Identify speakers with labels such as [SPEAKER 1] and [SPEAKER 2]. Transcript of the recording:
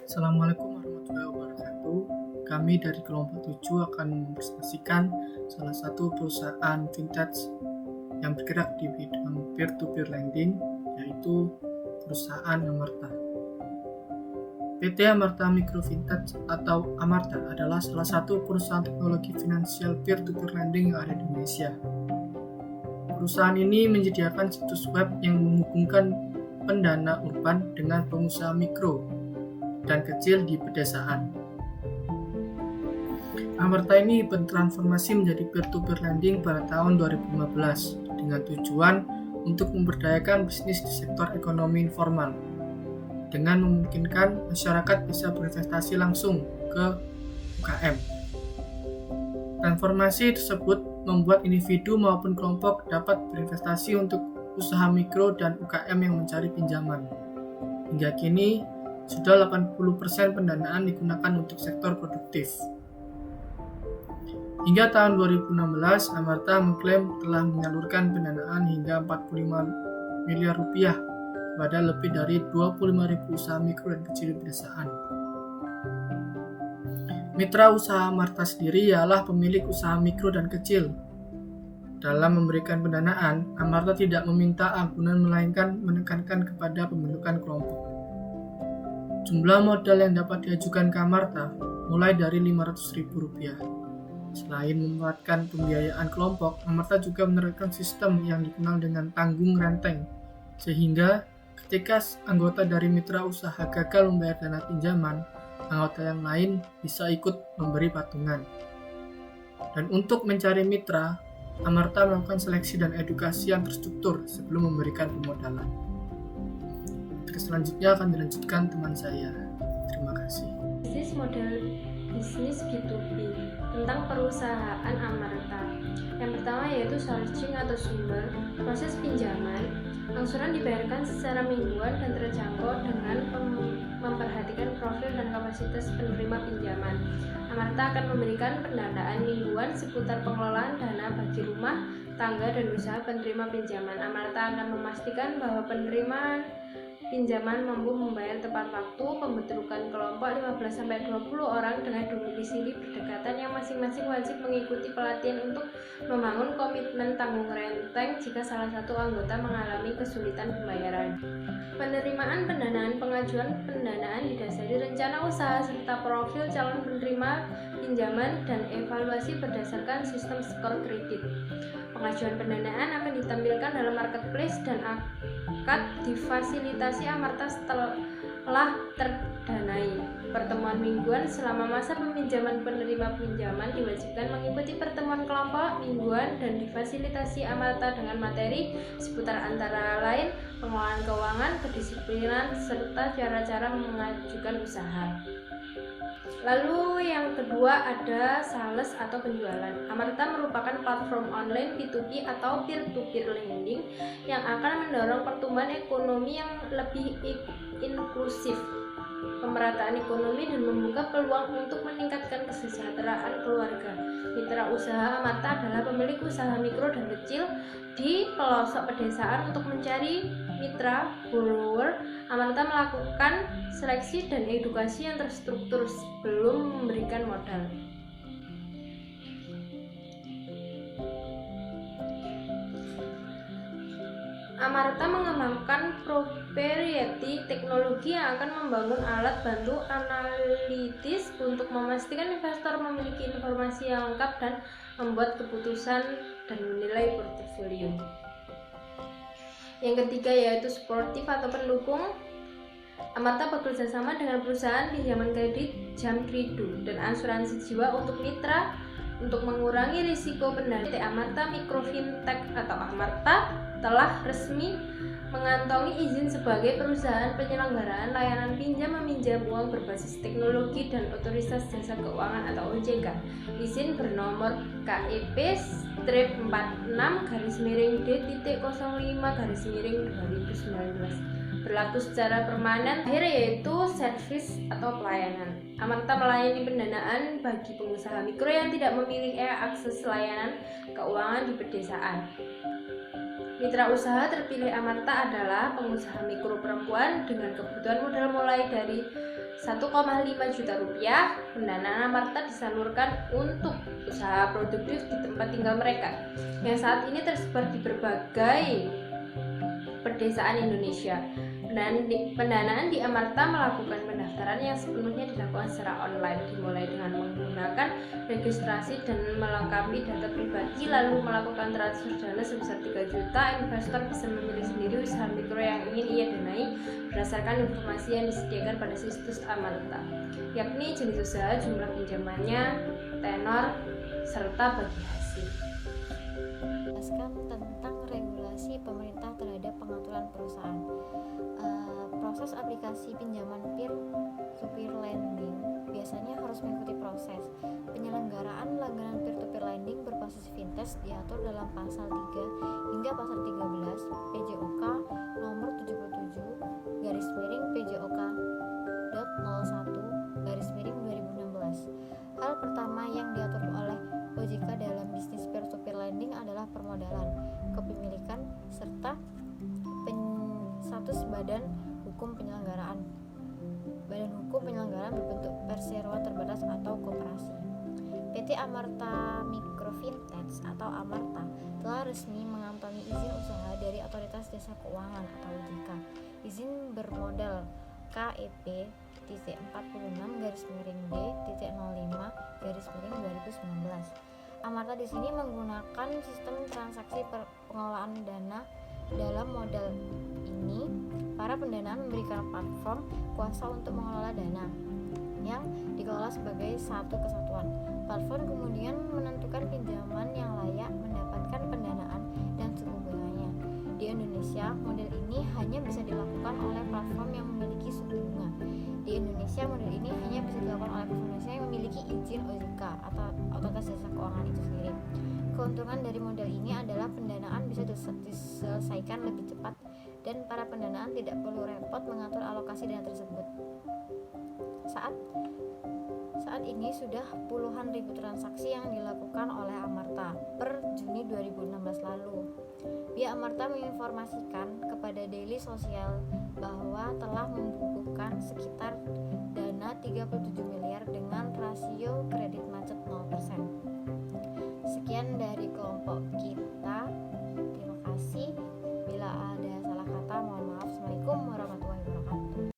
[SPEAKER 1] Assalamualaikum warahmatullahi wabarakatuh. Kami dari kelompok 7 akan mempresentasikan salah satu perusahaan vintage yang bergerak di bidang peer-to-peer lending, yaitu perusahaan Amarta. PT Amarta Micro Vintage atau Amarta adalah salah satu perusahaan teknologi finansial peer-to-peer lending yang ada di Indonesia. Perusahaan ini menyediakan situs web yang menghubungkan pendana urban dengan pengusaha mikro dan kecil di pedesaan. Amarta ini bertransformasi menjadi peer-to-peer lending pada tahun 2015 dengan tujuan untuk memberdayakan bisnis di sektor ekonomi informal dengan memungkinkan masyarakat bisa berinvestasi langsung ke UKM. Transformasi tersebut membuat individu maupun kelompok dapat berinvestasi untuk usaha mikro dan UKM yang mencari pinjaman. Hingga kini, sudah 80% pendanaan digunakan untuk sektor produktif. Hingga tahun 2016, Amarta mengklaim telah menyalurkan pendanaan hingga 45 miliar rupiah kepada lebih dari 25.000 usaha mikro dan kecil di pedesaan. Mitra usaha Amarta sendiri ialah pemilik usaha mikro dan kecil. Dalam memberikan pendanaan, Amarta tidak meminta ampunan melainkan menekankan kepada pembentukan kelompok. Jumlah modal yang dapat diajukan ke Amarta mulai dari Rp500.000. Selain memanfaatkan pembiayaan kelompok, Amarta juga menerapkan sistem yang dikenal dengan tanggung renteng, sehingga ketika anggota dari mitra usaha gagal membayar dana pinjaman, anggota yang lain bisa ikut memberi patungan. Dan untuk mencari mitra, Amarta melakukan seleksi dan edukasi yang terstruktur sebelum memberikan pemodalan. Selanjutnya akan dilanjutkan teman saya. Terima kasih.
[SPEAKER 2] Bisnis model bisnis B2B tentang perusahaan Amarta. Yang pertama yaitu sourcing atau sumber, proses pinjaman. Angsuran dibayarkan secara mingguan dan terjangkau dengan memperhatikan profil dan kapasitas penerima pinjaman. Amarta akan memberikan pendanaan mingguan seputar pengelolaan dana bagi rumah, tangga, dan usaha penerima pinjaman. Amarta akan memastikan bahwa penerima pinjaman mampu membayar tepat waktu, pembentukan kelompok 15-20 orang dengan domisili berdekatan yang masing-masing wajib mengikuti pelatihan untuk membangun komitmen tanggung renteng jika salah satu anggota mengalami kesulitan pembayaran. Penerimaan pendanaan, pengajuan pendanaan didasari rencana usaha serta profil calon penerima pinjaman dan evaluasi berdasarkan sistem skor kredit. Pengajuan pendanaan akan ditampilkan dalam marketplace dan akad difasilitasi Amarta setelah terdanai. Pertemuan mingguan selama masa peminjaman penerima pinjaman diwajibkan mengikuti pertemuan kelompok mingguan dan difasilitasi Amarta dengan materi seputar antara lain pengelolaan keuangan, kedisiplinan, serta cara-cara mengajukan usaha. Lalu yang kedua ada sales atau penjualan. Amarta merupakan platform online P2P atau peer-to-peer lending yang akan mendorong pertumbuhan ekonomi yang lebih inklusif, pemerataan ekonomi, dan membuka peluang untuk meningkatkan kesejahteraan keluarga. Mitra usaha Amarta adalah pemilik usaha mikro dan kecil di pelosok pedesaan. Untuk mencari mitra borrower, Amarta melakukan seleksi dan edukasi yang terstruktur sebelum memberikan modal. Amarta mengembangkan proprietary teknologi yang akan membangun alat bantu analitis untuk memastikan investor memiliki informasi yang lengkap dan membuat keputusan dan menilai portofolio. Yang ketiga yaitu sportif atau pendukung. Amarta bekerja sama dengan perusahaan pinjaman kredit, Jamkrido, dan asuransi jiwa untuk mitra untuk mengurangi risiko pendanaan. Amarta Micro Fintech atau Amarta telah resmi mengantongi izin sebagai perusahaan penyelenggaraan layanan pinjam meminjam uang berbasis teknologi dan otoritas jasa keuangan atau OJK. Izin bernomor KEP-46-D.05-2019. Berlaku secara permanen. Akhir yaitu servis atau pelayanan. Amarta melayani pendanaan bagi pengusaha mikro yang tidak memiliki akses layanan keuangan di pedesaan. Mitra usaha terpilih Amarta adalah pengusaha mikro perempuan dengan kebutuhan modal mulai dari 1,5 juta rupiah, pendanaan Amarta disalurkan untuk usaha produktif di tempat tinggal mereka yang saat ini tersebar di berbagai pedesaan Indonesia. Pendanaan di Amarta melakukan pendaftaran yang sepenuhnya dilakukan secara online, dimulai dengan menggunakan registrasi dan melengkapi data pribadi, lalu melakukan transfer dana sebesar 3 juta. Investor bisa memilih sendiri usaha mikro yang ingin ia danai berdasarkan informasi yang disediakan pada situs Amarta, yakni jenis usaha, jumlah pinjamannya, tenor, serta bagi hasil.
[SPEAKER 3] Jelaskan tentang regulasi pemerintah terhadap pengaturan perusahaan. Proses aplikasi pinjaman peer-to-peer lending biasanya harus mengikuti proses penyelenggaraan langganan peer-to-peer lending berbasis fintech diatur dalam pasal 3 hingga pasal 13 PJOK nomor 77 PJOK.01/2016. Hal pertama yang diatur oleh OJK dalam bisnis peer-to-peer lending adalah permodalan, kepemilikan, serta status badan hukum penyelenggaraan. Badan hukum penyelenggaraan berbentuk perseroan terbatas atau koperasi. PT Amarta Mikro Fintech atau Amarta telah resmi mengantongi izin usaha dari Otoritas Jasa Keuangan atau OJK. Izin bermodal KEP 46-D-05-2019. Amarta di sini menggunakan sistem transaksi pengelolaan dana. Dalam modal ini, para pendanaan memberikan platform kuasa untuk mengelola dana yang dikelola sebagai satu kesatuan. Platform kemudian menentukan pinjaman yang layak mendapatkan pendanaan dan suku bunganya. Di Indonesia, model ini hanya bisa dilakukan oleh platform yang memiliki suku bunga. Di Indonesia, model ini hanya bisa dilakukan oleh platform Indonesia yang memiliki izin OJK atau Otoritas Jasa Keuangan itu sendiri. Keuntungan dari model ini adalah pendanaan bisa diselesaikan lebih cepat dan para pendanaan tidak perlu repot mengatur alokasi dana tersebut. Saat ini sudah puluhan ribu transaksi yang dilakukan oleh Amarta per Juni 2016 lalu. Pihak Amarta menginformasikan kepada Daily Social bahwa telah membukukan sekitar dana 37 miliar dengan